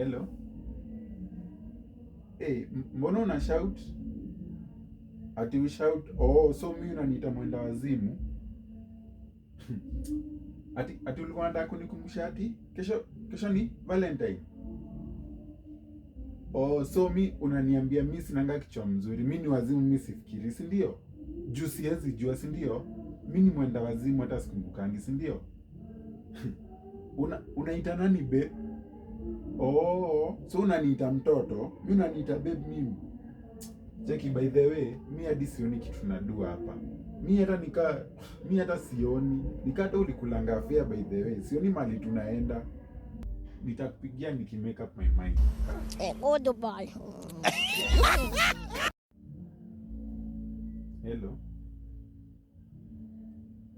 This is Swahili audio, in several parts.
Hello. Hey, mbona una shout? Ati we shout? Oh, so mimi unaniita mwenda wazimu? Ati ulikuwa unataka kunikumbusha ati kesho ni Valentine. Oh, so mi unaniambia mimi sinanga kichwa mzuri. Mimi ni wazimu, mimi sifikiri, si ndio? Juu siwezi jua, si ndio? Mimi ni mwenda wazimu hata sikumbukangi, si ndio? Unaita nani babe? Oh, so unaniita mtoto, mimi unaniita babe mimi. Jackie, by the way, mimi hadi sioni kitu tunadua hapa. Mimi hata sioni. Nikata ulikulanga affair by the way. Sioni mali tunaenda. Nitakupigia make up my mind. Go Dubai. Hello.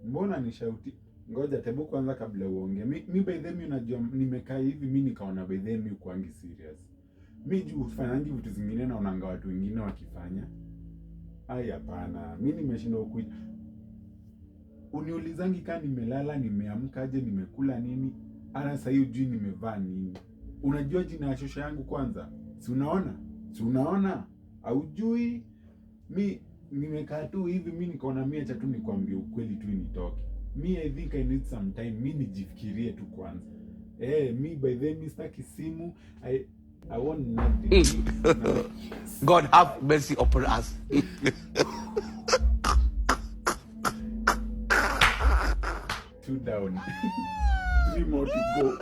Mbona nishauti? Ngoja tebu kwanza kabla uongee. Mimi by the way unajua nimekaa hivi mimi nikaona by the way mimi kuangi serious. Mimi juu ufanyangi vitu zingine na unaanga watu wengine wakifanya. Ai hapana, mimi nimeshindwa kuita. Uniulizangi kama nimelala, nimeamka aje, nimekula nini? Ana sasa hiyo juu nimevaa nini? Unajua jina ya shosha yangu kwanza? Si unaona? Si unaona? Haujui? Mimi nimekaa tu hivi mimi nikaona mimi acha tu nikwambie ukweli tu nitoke. I think I need some time. Mimi nijifikirie tu kwanza. Me by the way Mr. Kisimu, I want nothing. God have mercy upon us. 2 down. 3 more to go.